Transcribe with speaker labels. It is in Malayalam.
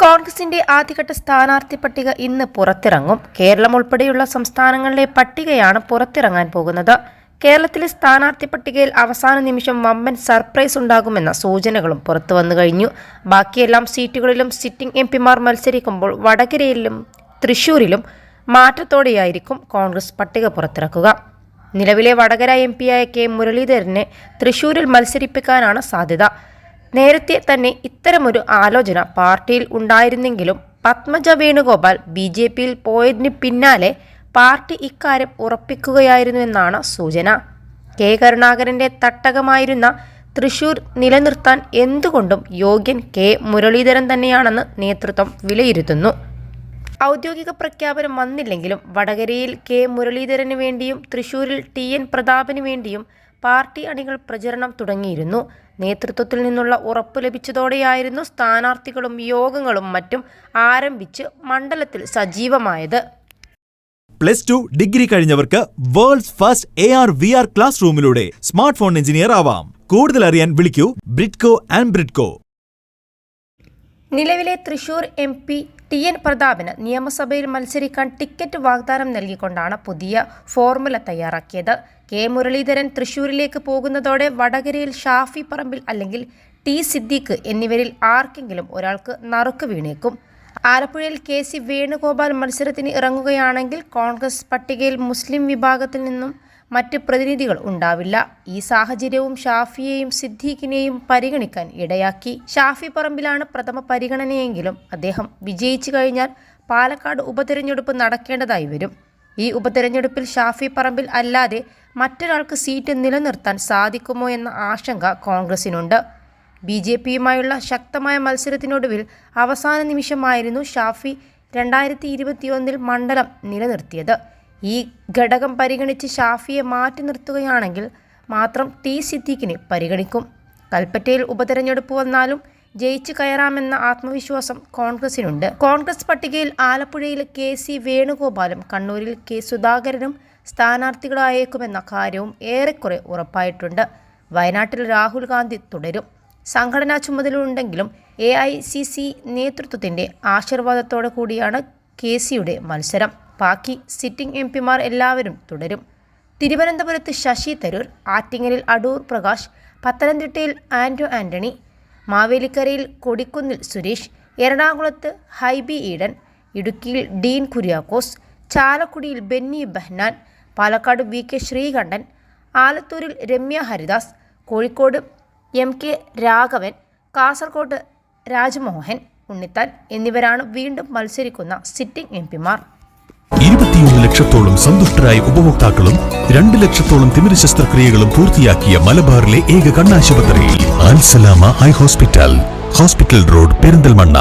Speaker 1: കോൺഗ്രസിന്റെ ആദ്യഘട്ട സ്ഥാനാർത്ഥി പട്ടിക ഇന്ന് പുറത്തിറങ്ങും. കേരളം ഉൾപ്പെടെയുള്ള സംസ്ഥാനങ്ങളിലെ പട്ടികയാണ് പുറത്തിറങ്ങാൻ പോകുന്നത്. കേരളത്തിലെ സ്ഥാനാർത്ഥി പട്ടികയിൽ അവസാന നിമിഷം വമ്പൻ സർപ്രൈസ് ഉണ്ടാകുമെന്ന സൂചനകളും പുറത്തുവന്നു കഴിഞ്ഞു. ബാക്കിയെല്ലാം സീറ്റുകളിലും സിറ്റിംഗ് എംപിമാർ മത്സരിക്കുമ്പോൾ വടകരയിലും തൃശൂരിലും മാറ്റത്തോടെയായിരിക്കും കോൺഗ്രസ് പട്ടിക പുറത്തിറക്കുക. നിലവിലെ വടകര എംപിയായ കെ മുരളീധരനെ തൃശൂരിൽ മത്സരിപ്പിക്കാനാണ് സാധ്യത. നേരത്തെ തന്നെ ഇത്തരമൊരു ആലോചന പാർട്ടിയിൽ ഉണ്ടായിരുന്നെങ്കിലും പത്മജ വേണുഗോപാൽ BJPയിൽ പോയതിന് പിന്നാലെ പാർട്ടി ഇക്കാര്യം ഉറപ്പിക്കുകയായിരുന്നുവെന്നാണ് സൂചന. കെ കരുണാകരന്റെ തട്ടകമായിരുന്ന തൃശൂർ നിലനിർത്താൻ എന്തുകൊണ്ടും യോഗ്യൻ കെ മുരളീധരൻ തന്നെയാണെന്ന് നേതൃത്വം വിലയിരുത്തുന്നു. ഔദ്യോഗിക പ്രഖ്യാപനം വന്നില്ലെങ്കിലും വടകരയിൽ കെ മുരളീധരന് വേണ്ടിയും തൃശൂരിൽ TN പ്രതാപന് വേണ്ടിയും പാർട്ടി അണികൾ പ്രചരണം തുടങ്ങിയിരുന്നു. നേതൃത്വത്തിൽ നിന്നുള്ള ഉറപ്പ് ലഭിച്ചതോടെയായിരുന്നു സ്ഥാനാർത്ഥികളും യോഗങ്ങളും മറ്റും ആരംഭിച്ച് മണ്ഡലത്തിൽ സജീവമായത്.
Speaker 2: +2 ഡിഗ്രി കഴിഞ്ഞവർക്ക് വേൾഡ്സ് ഫസ്റ്റ് AR/VR ക്ലാസ് റൂമിലൂടെ സ്മാർട്ട് ഫോൺ എഞ്ചിനീയർ ആവാം. കൂടുതൽ അറിയാൻ വിളിക്കൂ ബ്രിഡ്കോ ആൻഡ് ബ്രിഡ്കോ.
Speaker 1: നിലവിലെ തൃശൂർ MP TN പ്രതാപന് നിയമസഭയിൽ മത്സരിക്കാൻ ടിക്കറ്റ് വാഗ്ദാനം നൽകിക്കൊണ്ടാണ് പുതിയ ഫോർമുല തയ്യാറാക്കിയത്. കെ മുരളീധരൻ തൃശൂരിലേക്ക് പോകുന്നതോടെ വടകരയിൽ ഷാഫി പറമ്പിൽ അല്ലെങ്കിൽ T സിദ്ദീഖ് എന്നിവരിൽ ആർക്കെങ്കിലും ഒരാൾക്ക് നറുക്ക് വീണേക്കും. ആലപ്പുഴയിൽ KC വേണുഗോപാൽ മത്സരത്തിന് ഇറങ്ങുകയാണെങ്കിൽ കോൺഗ്രസ് പട്ടികയിൽ മുസ്ലിം വിഭാഗത്തിൽ നിന്നും മറ്റ് പ്രതിനിധികൾ ഉണ്ടാവില്ല. ഈ സാഹചര്യവും ഷാഫിയെയും സിദ്ദീഖിനെയും പരിഗണിക്കാൻ ഇടയാക്കി. ഷാഫി പറമ്പിലാണ് പ്രഥമ പരിഗണനയെങ്കിലും അദ്ദേഹം വിജയിച്ചു കഴിഞ്ഞാൽ പാലക്കാട് ഉപതെരഞ്ഞെടുപ്പ് നടക്കേണ്ടതായി വരും. ഈ ഉപതെരഞ്ഞെടുപ്പിൽ ഷാഫി പറമ്പിൽ അല്ലാതെ മറ്റൊരാൾക്ക് സീറ്റ് നിലനിർത്താൻ സാധിക്കുമോ എന്ന ആശങ്ക കോൺഗ്രസിനുണ്ട്. BJPയുമായുള്ള ശക്തമായ മത്സരത്തിനൊടുവിൽ അവസാന നിമിഷമായിരുന്നു ഷാഫി 2021 മണ്ഡലം നിലനിർത്തിയത്. ഈ ഘടകം പരിഗണിച്ച് ഷാഫിയെ മാറ്റി നിർത്തുകയാണെങ്കിൽ മാത്രം T സിദ്ദീഖിനെ പരിഗണിക്കും. കൽപ്പറ്റയിൽ ഉപതെരഞ്ഞെടുപ്പ് വന്നാലും ജയിച്ചു കയറാമെന്ന ആത്മവിശ്വാസം കോൺഗ്രസിനുണ്ട്. കോൺഗ്രസ് പട്ടികയിൽ ആലപ്പുഴയിൽ KC വേണുഗോപാലും കണ്ണൂരിൽ K സുധാകരനും സ്ഥാനാർത്ഥികളായേക്കുമെന്ന കാര്യവും ഏറെക്കുറെ ഉറപ്പായിട്ടുണ്ട്. വയനാട്ടിൽ രാഹുൽ ഗാന്ധി തുടരും. സംഘടനാ ചുമതലയുണ്ടെങ്കിലും AICC നേതൃത്വത്തിൻ്റെ ആശീർവാദത്തോടു കൂടിയാണ് KCയുടെ മത്സരം. ബാക്കി സിറ്റിംഗ് എംപിമാർ എല്ലാവരും തുടരും. തിരുവനന്തപുരത്ത് ശശി തരൂർ, ആറ്റിങ്ങലിൽ അടൂർ പ്രകാശ്, പത്തനംതിട്ടയിൽ ആന്റോ ആന്റണി, മാവേലിക്കരയിൽ കൊടിക്കുന്നിൽ സുരേഷ്, എറണാകുളത്ത് ഹൈബി ഈഡൻ, ഇടുക്കിയിൽ ഡീൻ കുര്യാക്കോസ്, ചാലക്കുടിയിൽ ബെന്നി ബെഹ്നാൻ, പാലക്കാട് VK ശ്രീകണ്ഠൻ, ആലത്തൂരിൽ രമ്യ ഹരിദാസ്, കോഴിക്കോട് MK രാഘവൻ, കാസർകോട്ട് രാജ്മോഹൻ ഉണ്ണിത്താൻ എന്നിവരാണ് വീണ്ടും മത്സരിക്കുന്ന സിറ്റിംഗ് എംപിമാർ.
Speaker 3: 21 ലക്ഷത്തോളം സന്തുഷ്ടരായ ഉപഭോക്താക്കളും 2 ലക്ഷത്തോളം തിമിര ശസ്ത്രക്രിയകളും പൂർത്തിയാക്കിയ മലബാറിലെ ഏക കണ്ണാശുപത്രി അൽ സലാമ ഹൈ ഹോസ്പിറ്റൽ റോഡ് പെരിന്തൽമണ്ണ.